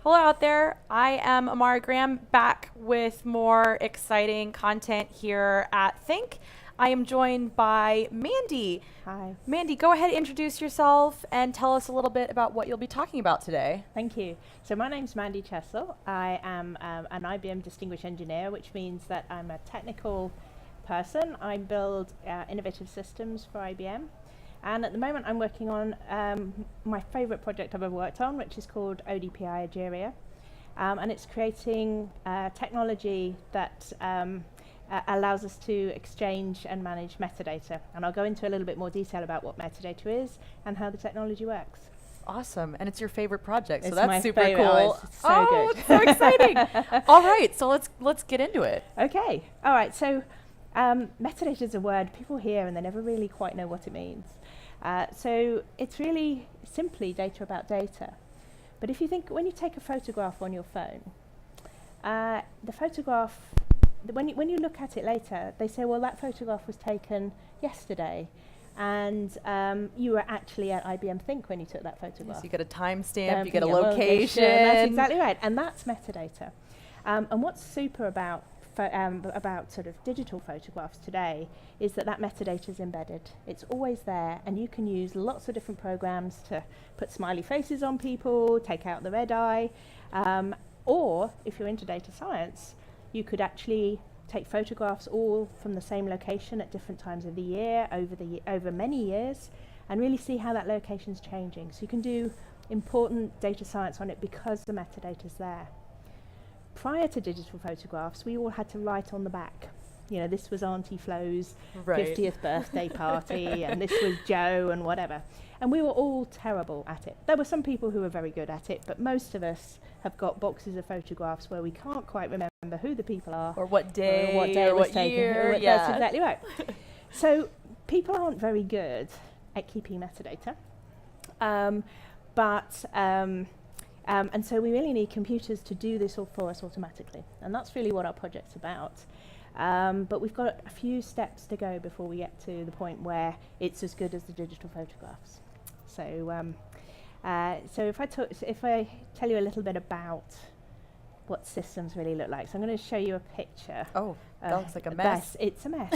Hello out there. I am Amara Graham, back with more exciting content here at Think. I am joined by Mandy. Hi. Mandy, go ahead and introduce yourself and tell us a little bit about what you'll be talking about today. Thank you. So my name's Mandy Chessel. I am an IBM Distinguished Engineer, which means that I'm a technical person. I build innovative systems for IBM. And at the moment I'm working on my favorite project I've ever worked on, which is called ODPI Egeria. And it's creating technology that allows us to exchange and manage metadata. And I'll go into a little bit more detail about what metadata is and how the technology works. Awesome. And it's your favorite project, so It's that's my super favorite. cool. It's so good. It's so exciting. All right, so let's get into it. Okay. All right. So metadata is a word people hear and they never really quite know what it means. So it's really simply data about data. But if you think, when you take a photograph on your phone, the photograph, when you look at it later, they say, well, that photograph was taken yesterday. And you were actually at IBM Think when you took that photograph. So you get a timestamp, you Yeah, get a location. That's exactly right. And that's metadata. And what's super about sort of digital photographs today is that metadata is embedded. It's always there, and you can use lots of different programs to put smiley faces on people, take out the red eye, or if you're into data science, you could actually take photographs all from the same location at different times of the year over many years and really see how that location's changing. So you can do important data science on it because the metadata's there. Prior to digital photographs, we all had to write on the back. You know, this was Auntie Flo's 50th birthday party, and this was Joe, and whatever. And we were all terrible at it. There were some people who were very good at it, but most of us have got boxes of photographs where we can't quite remember who the people are, or what day, or what year. Yeah. That's exactly right. So people aren't very good at keeping metadata, and so we really need computers to do this all for us automatically. And that's really what our project's about. But we've got a few steps to go before we get to the point where it's as good as the digital photographs. So if I tell you a little bit about what systems really look like. So I'm going to show you a picture. Oh, that looks like a mess. It's a mess.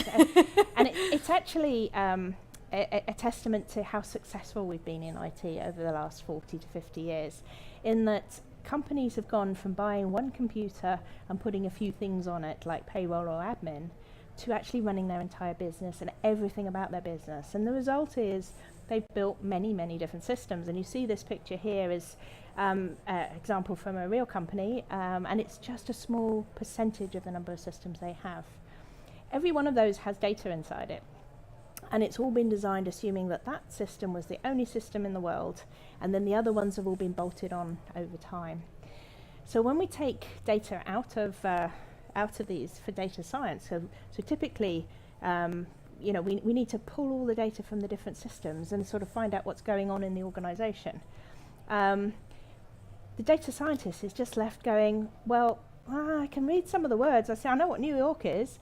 And it's actually a testament to how successful we've been in IT over the last 40 to 50 years, in that companies have gone from buying one computer and putting a few things on it, like payroll or admin, to actually running their entire business and everything about their business. And the result is they've built many, many different systems. And you see this picture here is an example from a real company, and it's just a small percentage of the number of systems they have. Every one of those has data inside it. And it's all been designed assuming that system was the only system in the world, and then the other ones have all been bolted on over time. So when we take data out of these for data science, so typically, we need to pull all the data from the different systems and sort of find out what's going on in the organization. The data scientist is just left going, well, I can read some of the words. I know what New York is,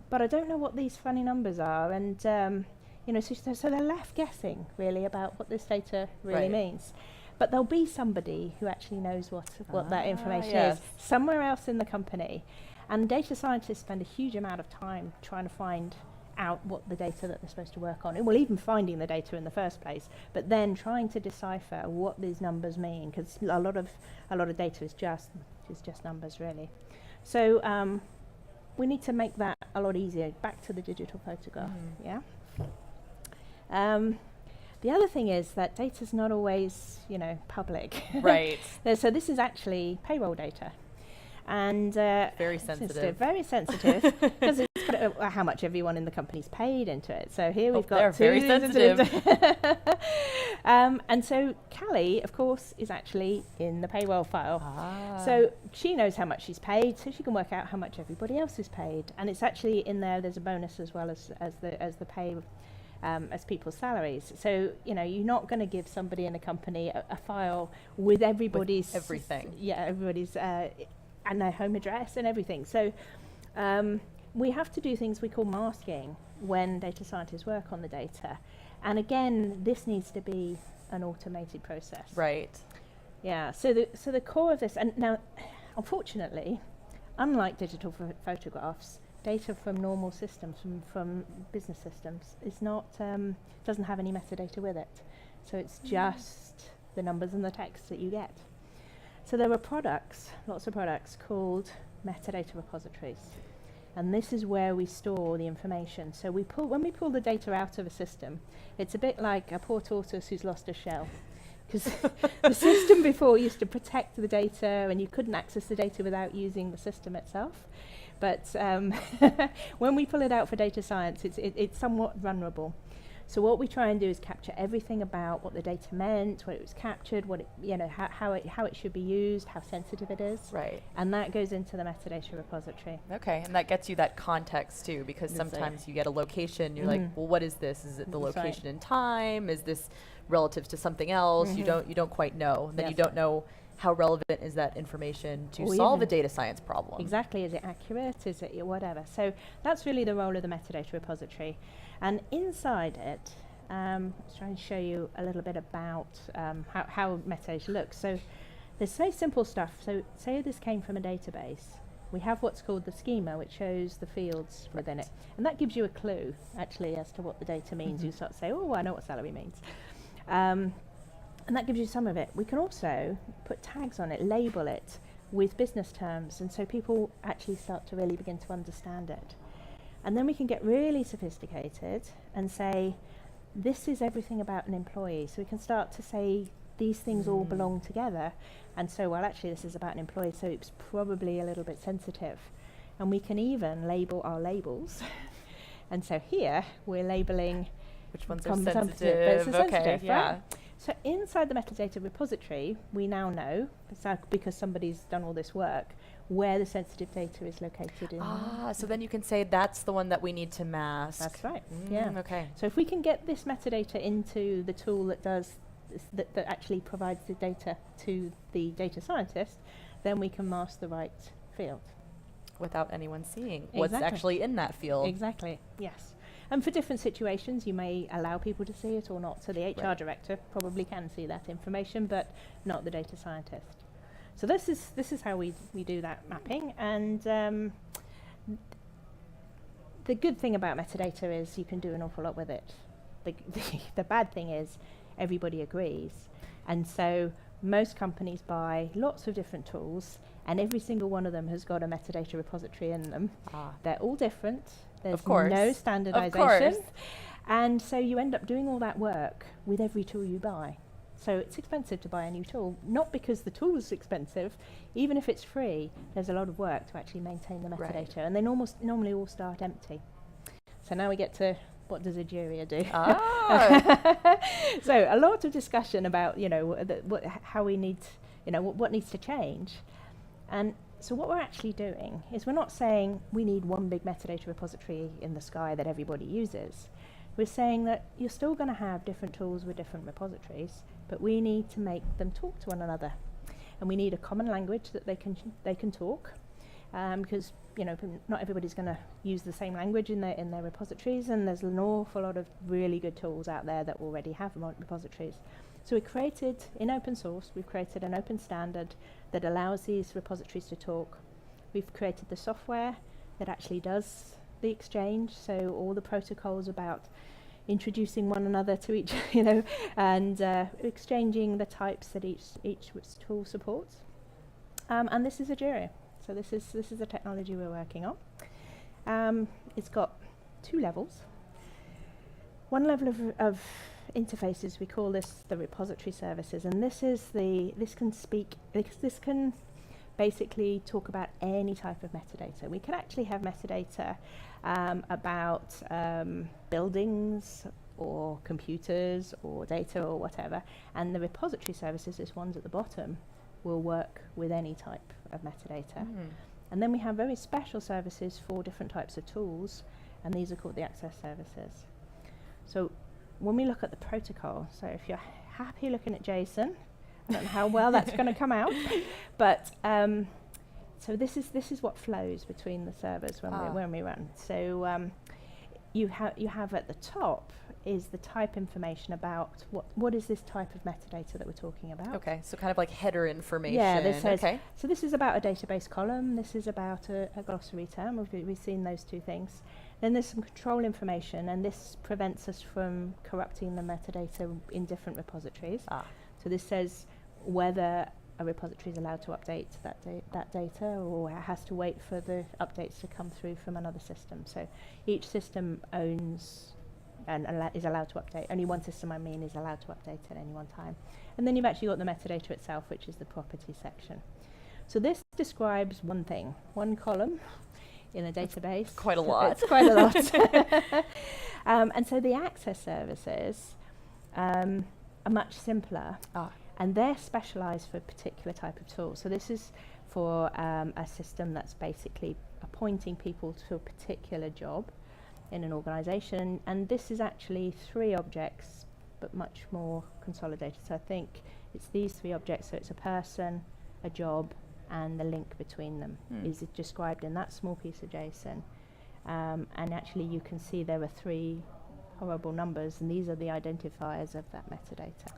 but I don't know what these funny numbers are. And so they're left guessing really about what this data really means. But there'll be somebody who actually knows what that information is somewhere else in the company. And data scientists spend a huge amount of time trying to find out what the data that they're supposed to work on. Well, even finding the data in the first place, but then trying to decipher what these numbers mean, because a lot of data is just numbers really. So we need to make that a lot easier. Back to the digital photograph. Yeah. The other thing is that data's not always, public. Right. So this is actually payroll data, and very sensitive. Very sensitive, because it's got how much everyone in the company's paid into it. So here we've got they're very sensitive. And so Callie, of course, is actually in the payroll file. So she knows how much she's paid, so she can work out how much everybody else is paid. And it's actually in there. There's a bonus as well as the pay, as people's salaries. So you're not going to give somebody in a company a file with everybody's everything. Everybody's and their home address and everything. So we have to do things we call masking when data scientists work on the data. And again, this needs to be an automated process. Right. Yeah, so the core of this, and now, unfortunately, unlike digital photographs, data from normal systems, from business systems, is not doesn't have any metadata with it. So it's just the numbers and the text that you get. So there are products, lots of products, called metadata repositories. And this is where we store the information. So when we pull the data out of a system, it's a bit like a poor tortoise who's lost a shell. Because the system before used to protect the data, and you couldn't access the data without using the system itself. But when we pull it out for data science, it's somewhat vulnerable. So what we try and do is capture everything about what the data meant, what it was captured, what it, how it should be used, how sensitive it is. Right. And that goes into the metadata repository. Okay, and that gets you that context too, because sometimes you get a location, you're like, well, what is this? Is it the location in time? Is this relative to something else? You don't quite know. And then you don't know how relevant is that information to solve a data science problem. Exactly. Is it accurate? Is it whatever? So that's really the role of the metadata repository. And inside it, let's try and show you a little bit about how metadata looks. So there's very simple stuff. So say this came from a database. We have what's called the schema, which shows the fields within it. And that gives you a clue, actually, as to what the data means. You start to say, oh, I know what salary means. And that gives you some of it. We can also put tags on it, label it with business terms, and so people actually start to really begin to understand it. And then we can get really sophisticated and say, this is everything about an employee. So we can start to say, these things all belong together. And so, well, actually, this is about an employee, so it's probably a little bit sensitive. And we can even label our labels. And so here, we're labeling which ones are sensitive. Okay, right? yeah. So inside the metadata repository, we now know, because somebody's done all this work, where the sensitive data is located in. So then you can say that's the one that we need to mask. That's right, yeah. Okay. So if we can get this metadata into the tool that does that actually provides the data to the data scientist, then we can mask the right field. Without anyone seeing what's actually in that field. Exactly, yes. And for different situations, you may allow people to see it or not. So the HR director probably can see that information, but not the data scientist. So this is how we do that mapping. And the good thing about metadata is you can do an awful lot with it. The bad thing is everybody agrees. And so most companies buy lots of different tools, and every single one of them has got a metadata repository in them. They're all different. There's no standardization. And so you end up doing all that work with every tool you buy. So it's expensive to buy a new tool, not because the tool is expensive. Even if it's free, there's a lot of work to actually maintain the metadata. And they normally all start empty. So now we get to, what does Egeria do? So a lot of discussion about, how we need, what needs to change. And so what we're actually doing is we're not saying we need one big metadata repository in the sky that everybody uses. We're saying that you're still going to have different tools with different repositories, but we need to make them talk to one another. And we need a common language that they can talk, because not everybody's going to use the same language in their repositories, and there's an awful lot of really good tools out there that already have repositories. So we created, in open source, we've created an open standard that allows these repositories to talk. We've created the software that actually does the exchange, so all the protocols about introducing one another to each, and exchanging the types that each tool supports. And this is Egeria. So this is the technology we're working on. It's got 2 levels. One level of interfaces, we call this the repository services, and this can basically talk about any type of metadata. We can actually have metadata about buildings or computers or data or whatever, and the repository services, this one's at the bottom, will work with any type of metadata. And then we have very special services for different types of tools, and these are called the access services. So when we look at the protocol, so if you're happy looking at JSON, I don't know how well that's going to come out, but so this is what flows between the servers when we run. So you have at the top is the type information about what is this type of metadata that we're talking about. Okay, so kind of like header information. Yeah, this says, okay. so this is about a database column, this is about a glossary term, we've seen those two things. Then there's some control information, and this prevents us from corrupting the metadata in different repositories. So this says whether a repository is allowed to update that data, or it has to wait for the updates to come through from another system. So each system owns and is allowed to update. Only one system, I mean, is allowed to update at any one time. And then you've actually got the metadata itself, which is the property section. So this describes one thing, one column in a database. Quite a lot. It's quite a lot. And so the access services are much simpler. And they're specialized for a particular type of tool. So this is for a system that's basically appointing people to a particular job in an organization. And this is actually 3 objects, but much more consolidated. So I think it's these 3 objects. So it's a person, a job, and the link between them is described in that small piece of JSON. And actually you can see there are 3 horrible numbers, and these are the identifiers of that metadata.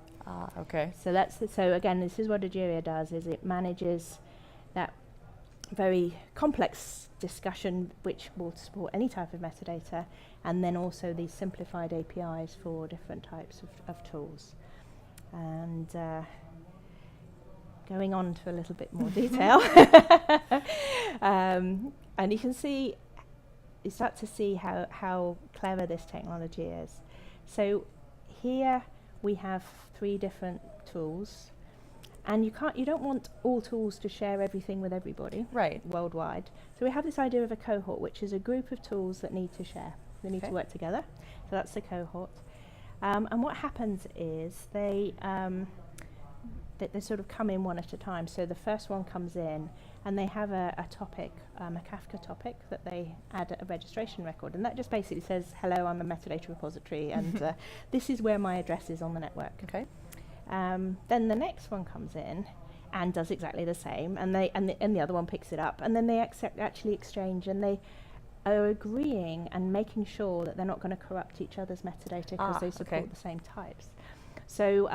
Okay. So that's so again, this is what Egeria does, is it manages that very complex discussion which will support any type of metadata, and then also these simplified APIs for different types of tools. And going on to a little bit more detail, and you can see, you start to see how clever this technology is. So here we have 3 different tools, and you don't want all tools to share everything with everybody worldwide. So we have this idea of a cohort, which is a group of tools that need to share. They need to work together. So that's the cohort. And what happens is they sort of come in one at a time. So the first one comes in, and they have a topic, a Kafka topic, that they add a registration record. And that just basically says, hello, I'm a metadata repository, and this is where my address is on the network. Okay. Then the next one comes in and does exactly the same, and the other one picks it up, and then they actually exchange, and they are agreeing and making sure that they're not going to corrupt each other's metadata because they support the same types. So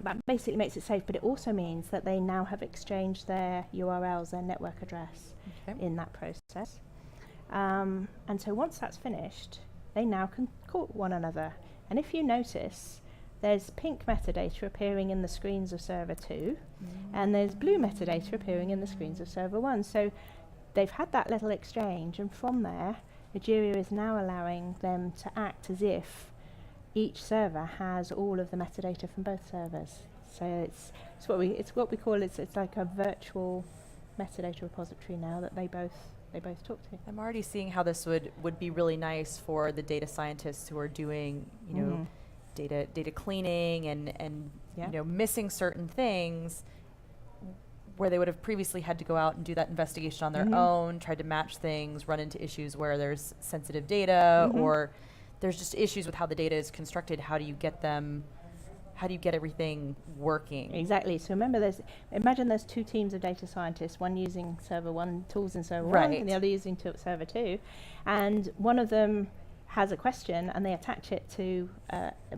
that basically makes it safe, but it also means that they now have exchanged their URLs, their network address in that process. And so once that's finished, they now can call one another. And if you notice, there's pink metadata appearing in the screens of server 2, and there's blue metadata appearing in the screens of server 1. So they've had that little exchange, and from there, Egeria is now allowing them to act as if each server has all of the metadata from both servers. So it's what we call it's like a virtual metadata repository now that they both talk to. I'm already seeing how this would be really nice for the data scientists who are doing, you know, data cleaning and you know, missing certain things, where they would have previously had to go out and do that investigation on their own, tried to match things, run into issues where there's sensitive data, or there's just issues with how the data is constructed. How do you get everything working? Exactly. So remember, imagine there's 2 teams of data scientists, one using server 1 tools in server 1, and the other using server 2, and one of them has a question and they attach it to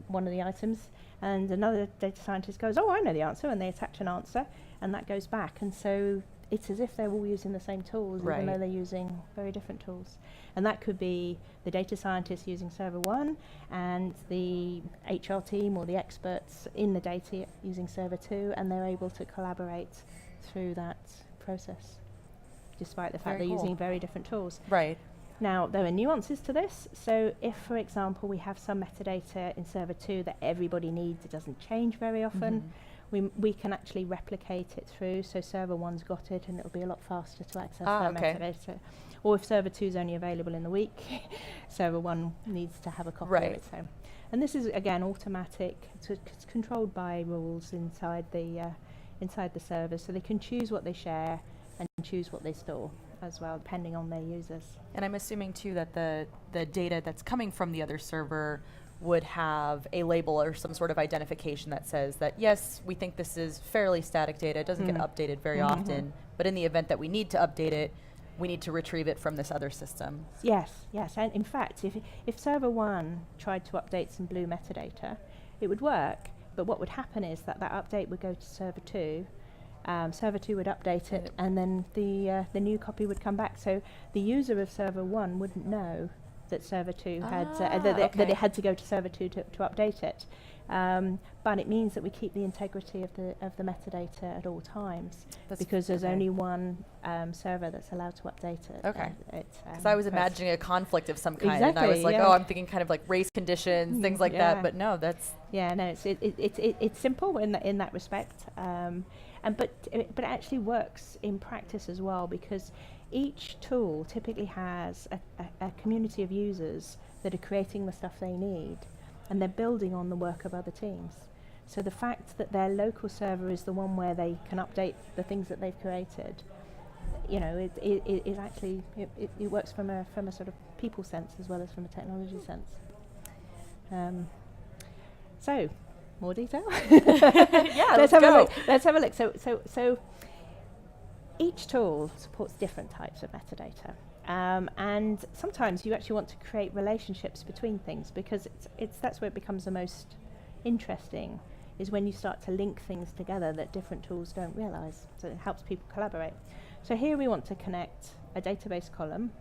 one of the items, and another data scientist goes, oh, I know the answer, and they attach an answer, and that goes back. And so it's as if they're all using the same tools, even though they're using very different tools. And that could be the data scientists using server 1 and the HR team or the experts in the data using server 2, and they're able to collaborate through that process, despite the fact they're using very different tools. Right. Now, there are nuances to this. So if, for example, we have some metadata in server 2 that everybody needs, it doesn't change very often, we can actually replicate it through. So server 1's got it, and it'll be a lot faster to access that metadata. Or if server 2 is only available in the week, server 1 needs to have a copy of its own. And this is, again, automatic. It's controlled by rules inside the server, so they can choose what they share and choose what they store as well, depending on their users. And I'm assuming too that the data that's coming from the other server would have a label or some sort of identification that says that, yes, we think this is fairly static data, it doesn't get updated very often, but in the event that we need to update it, we need to retrieve it from this other system. Yes, and in fact, if server 1 tried to update some blue metadata, it would work, but what would happen is that update would go to server 2, server 2 would update it, and then the new copy would come back. So the user of server 1 wouldn't know that server 2 had that it had to go to server 2 to update it. But it means that we keep the integrity of the metadata at all times, because there's only one server that's allowed to update it. Okay. Because I was imagining a conflict of some kind, and I was like, I'm thinking kind of like race conditions, things like that. But no, that's it's simple in that respect, but it actually works in practice as well, because each tool typically has a community of users that are creating the stuff they need, and they're building on the work of other teams. So the fact that their local server is the one where they can update the things that they've created, it actually works from a sort of people sense as well as from a technology sense. So, more detail? Yeah, let's go. Let's have a look. So each tool supports different types of metadata. And sometimes you actually want to create relationships between things, because that's where it becomes the most interesting, is when you start to link things together that different tools don't realize. So it helps people collaborate. So here we want to connect a database column,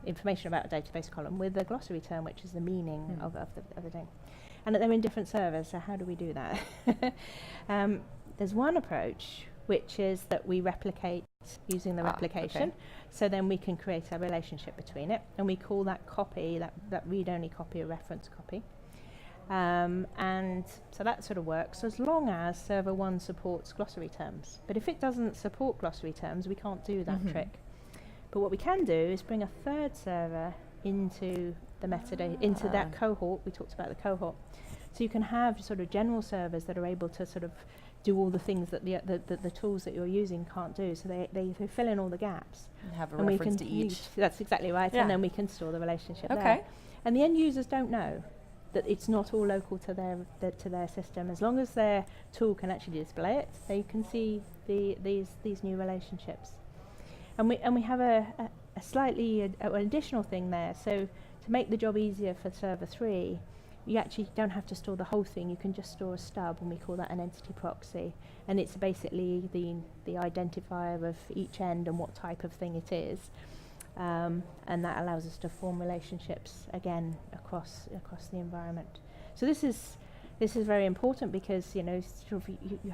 information about a database column, with a glossary term, which is the meaning of the thing. And they're in different servers, so how do we do that? There's one approach, which is that we replicate using the replication. Okay. So then we can create a relationship between it, and we call that copy, that read-only copy, a reference copy. And so that sort of works as long as server 1 supports glossary terms. But if it doesn't support glossary terms, we can't do that trick. But what we can do is bring a third server into the metadata, into that cohort. We talked about the cohort. So you can have sort of general servers that are able to sort of do all the things that the tools that you're using can't do. So they fill in all the gaps. And have a reference to each. That's exactly right. Yeah. And then we can store the relationship there. And the end users don't know that it's not all local to their system. As long as their tool can actually display it, they can see these new relationships. And we have a slightly an additional thing there. So to make the job easier for server 3, you actually don't have to store the whole thing. You can just store a stub, and we call that an entity proxy. And it's basically the identifier of each end and what type of thing it is. And that allows us to form relationships again across the environment. So this is very important, because you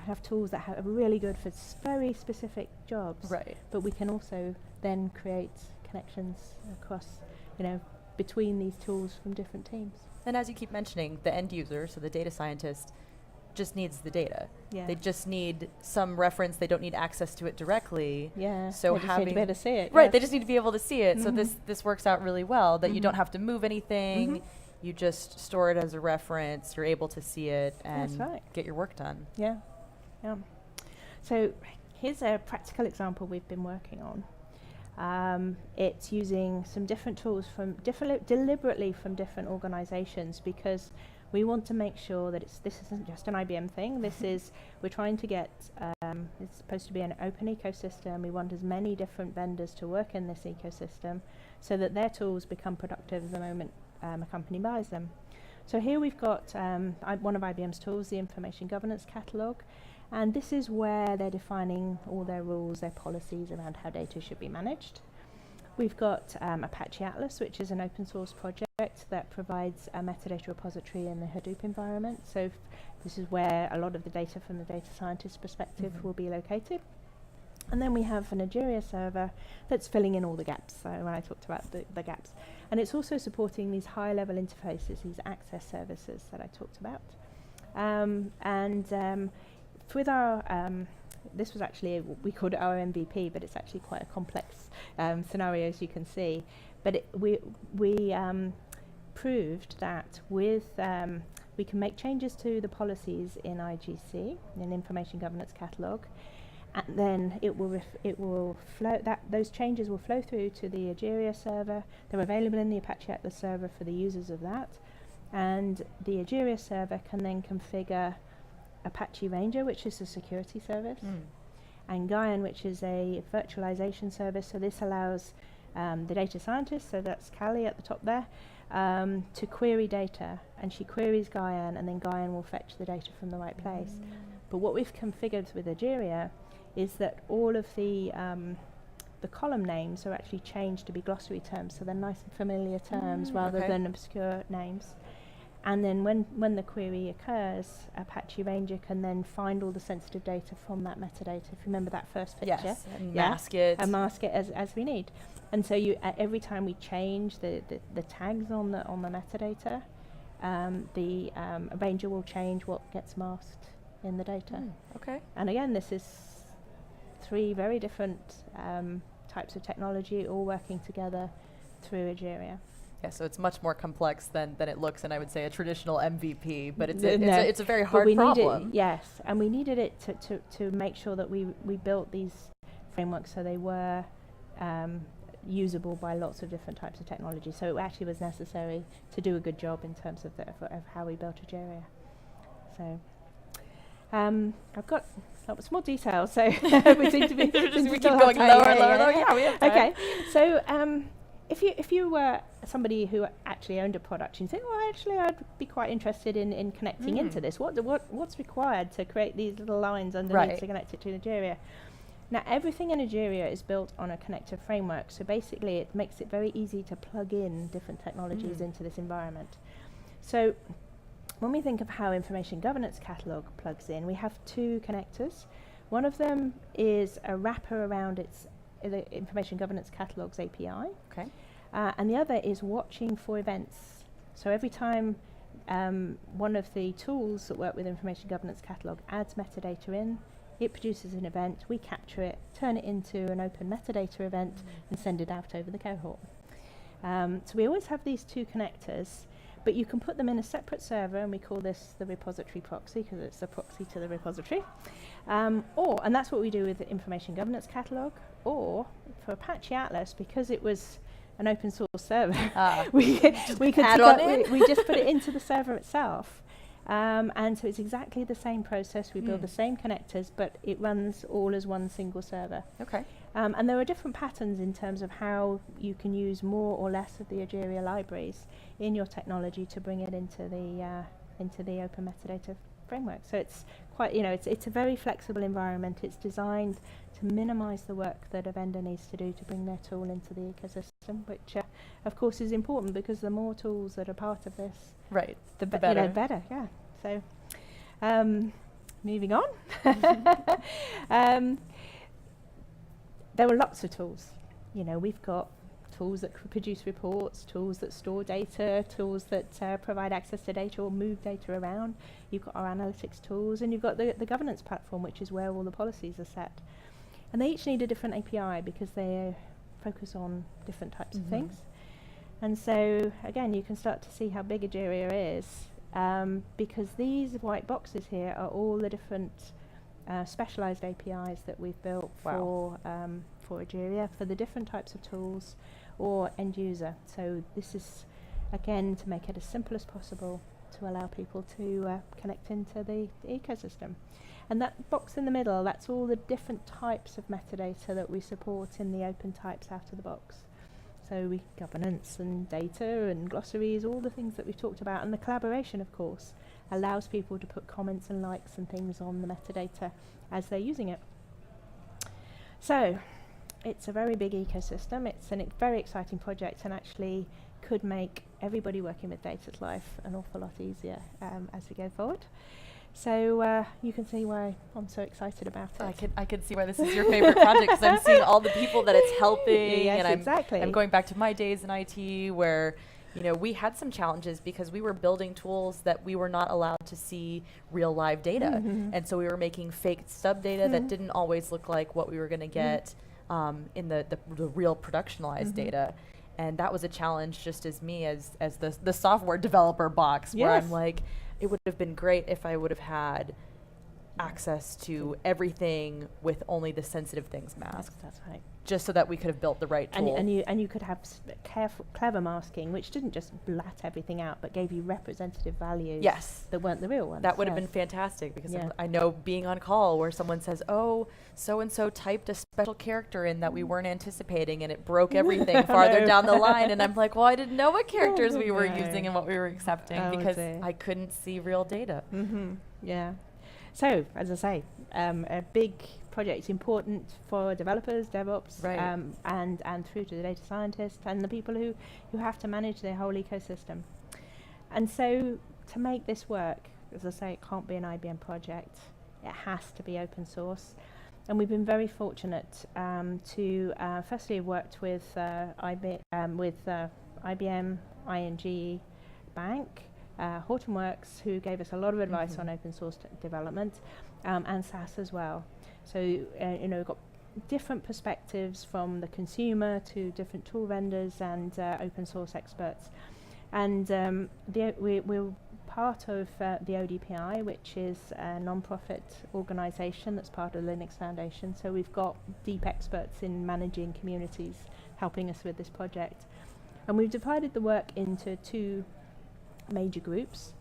have tools that are really good for very specific jobs. Right. But we can also then create connections across, between these tools from different teams. And as you keep mentioning, the end user, so the data scientist, just needs the data. Yeah. They just need some reference. They don't need access to it directly. Yeah. So they just need to be able to see it. Right. Yes. They just need to be able to see it. So this works out really well. That you don't have to move anything. You just store it as a reference. You're able to see it and get your work done. Yeah. Yeah. So here's a practical example we've been working on. It's using some different tools deliberately from different organizations, because we want to make sure that this isn't just an IBM thing. We're trying to get, it's supposed to be an open ecosystem. We want as many different vendors to work in this ecosystem so that their tools become productive the moment a company buys them. So here we've got one of IBM's tools, the Information Governance Catalog. And this is where they're defining all their rules, their policies around how data should be managed. We've got Apache Atlas, which is an open source project that provides a metadata repository in the Hadoop environment. So this is where a lot of the data from the data scientist perspective will be located. And then we have an Egeria server that's filling in all the gaps, so when I talked about the gaps. And it's also supporting these high-level interfaces, these access services that I talked about. With our, this was actually, we called it our MVP, but it's actually quite a complex scenario, as you can see. But we proved that with, we can make changes to the policies in IGC, in Information Governance Catalog, and then it will flow, those changes will flow through to the Egeria server. They're available in the Apache Atlas server for the users of that. And the Egeria server can then configure Apache Ranger, which is a security service. and Guyan, which is a virtualization service. So this allows the data scientist, so that's Callie at the top there, to query data, and she queries Guyan, and then Guyan will fetch the data from the right place. But what we've configured with Egeria is that all of the column names are actually changed to be glossary terms, so they're nice and familiar terms rather than obscure names. And then when the query occurs, Apache Ranger can then find all the sensitive data from that metadata. If you remember that first picture. Yes, and mask it. And mask it as we need. And so you every time we change the tags on the metadata, the Ranger will change what gets masked in the data. Okay. And again, this is 3 very different types of technology all working together through Egeria. Yeah, so it's much more complex than it looks, and I would say a traditional MVP, but it's a very hard problem. Yes, and we needed it to make sure that we built these frameworks so they were usable by lots of different types of technology. So it actually was necessary to do a good job in terms of how we built Egeria. So I've got lots more details, so we seem to be we keep going lower. Yeah, we have time. Okay, so if you were somebody who actually owned a product and you think, well, actually I'd be quite interested in connecting into this, what's required to create these little lines underneath to connect it to Egeria? Now everything in Egeria is built on a connector framework, so basically it makes it very easy to plug in different technologies into this environment. So when we think of how Information Governance Catalog plugs in, we have 2 connectors. One of them is a wrapper around the Information Governance Catalog's API. Okay. And the other is watching for events. So every time one of the tools that work with Information Governance Catalog adds metadata in, it produces an event, we capture it, turn it into an open metadata event, and send it out over the cohort. So we always have these 2 connectors, but you can put them in a separate server, and we call this the repository proxy because it's the proxy to the repository. And that's what we do with the Information Governance Catalog, or for Apache Atlas, because it was an open source server, we just put it into the server itself. And so it's exactly the same process. We build the same connectors, but it runs all as one single server. Okay. And there are different patterns in terms of how you can use more or less of the Egeria libraries in your technology to bring it into the open metadata framework. So it's quite, it's a very flexible environment. It's designed to minimize the work that a vendor needs to do to bring their tool into the ecosystem, which of course is important because the more tools that are part of this, the better. Better, yeah. So moving on. There were lots of tools. We've got tools that produce reports, tools that store data, tools that provide access to data or move data around. You've got our analytics tools, and you've got the governance platform, which is where all the policies are set. And they each need a different API because they focus on different types of things. And so, again, you can start to see how big Egeria is, because these white boxes here are all the different specialized APIs that we've built for Egeria, for the different types of tools or end user. So this is, again, to make it as simple as possible to allow people to connect into the ecosystem. And that box in the middle, that's all the different types of metadata that we support in the open types out of the box. So governance and data and glossaries, all the things that we've talked about, and the collaboration, of course, allows people to put comments and likes and things on the metadata as they're using it. So it's a very big ecosystem. It's a very exciting project, and actually could make everybody working with data's life an awful lot easier as we go forward. So you can see why I'm so excited about it. I can see why this is your favorite project, because I'm seeing all the people that it's helping. Yes, and I'm going back to my days in IT where we had some challenges because we were building tools that we were not allowed to see real live data. And so we were making fake stub data that didn't always look like what we were going to get in the real productionalized data. And that was a challenge just as me as the software developer box, where I'm like, it would have been great if I would have had access to everything with only the sensitive things masked. That's right. Just so that we could have built the right tool. And you could have clever masking, which didn't just blat everything out, but gave you representative values. Yes. That weren't the real ones. That would have been fantastic, because I know being on call where someone says, "Oh, so and so typed a special character in that we weren't anticipating, and it broke everything farther down the line." And I'm like, "Well, I didn't know what characters we were using and what we were accepting because I couldn't see real data." Yeah. So, as I say, a big project, important for developers, DevOps, and through to the data scientists and the people who have to manage their whole ecosystem. And so, to make this work, as I say, it can't be an IBM project. It has to be open source. And we've been very fortunate to firstly have worked with IBM, ING, Bank, Hortonworks, who gave us a lot of advice on open source development, and SAS as well. So we've got different perspectives from the consumer to different tool vendors and open source experts. And we're part of the ODPI, which is a non-profit organisation that's part of the Linux Foundation. So we've got deep experts in managing communities helping us with this project. And we've divided the work into two major groups.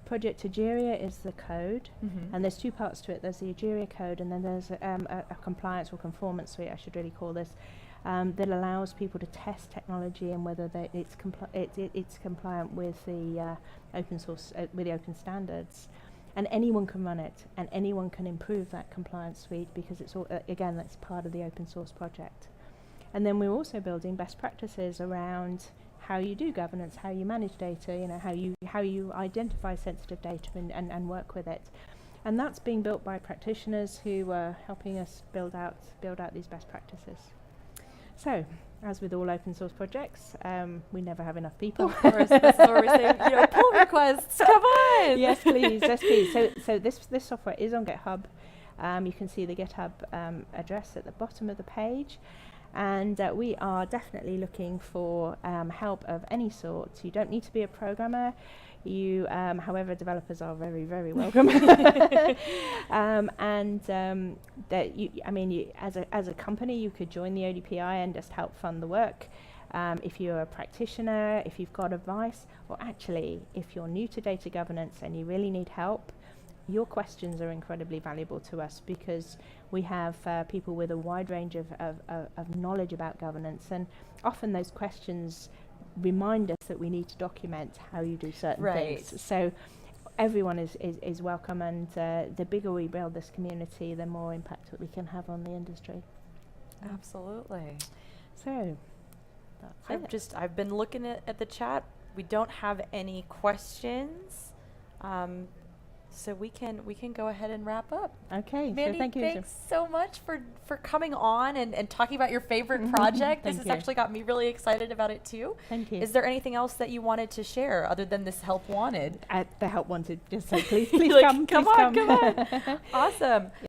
Project Egeria is the code, and there's two parts to it. There's the Egeria code, and then there's a compliance or conformance suite, I should really call this, that allows people to test technology and whether it's compliant with the open source, with the open standards. And anyone can run it, and anyone can improve that compliance suite, because it's all, again, that's part of the open source project. And then we're also building best practices around how you do governance, how you manage data, how you identify sensitive data and work with it. And that's being built by practitioners who are helping us build out these best practices. So, as with all open source projects, we never have enough people. Of course, this is where we say, pull requests, come on! Yes, please, yes, please. So this software is on GitHub. You can see the GitHub address at the bottom of the page. And we are definitely looking for help of any sort. You don't need to be a programmer. However, developers are very, very welcome. As a company, you could join the ODPI and just help fund the work. If you're a practitioner, if you've got advice, or actually, if you're new to data governance and you really need help, your questions are incredibly valuable to us, because we have people with a wide range of knowledge about governance, and often those questions remind us that we need to document how you do certain things. So everyone is welcome, and the bigger we build this community, the more impact that we can have on the industry. Absolutely. So I've been looking at the chat. We don't have any questions. So we can go ahead and wrap up. Okay, Mandy, so thank you. Thanks so much for coming on and talking about your favorite project. This has actually got me really excited about it too. Thank you. Is there anything else that you wanted to share other than this help wanted? The help wanted. Just say, please come. Come on. Awesome.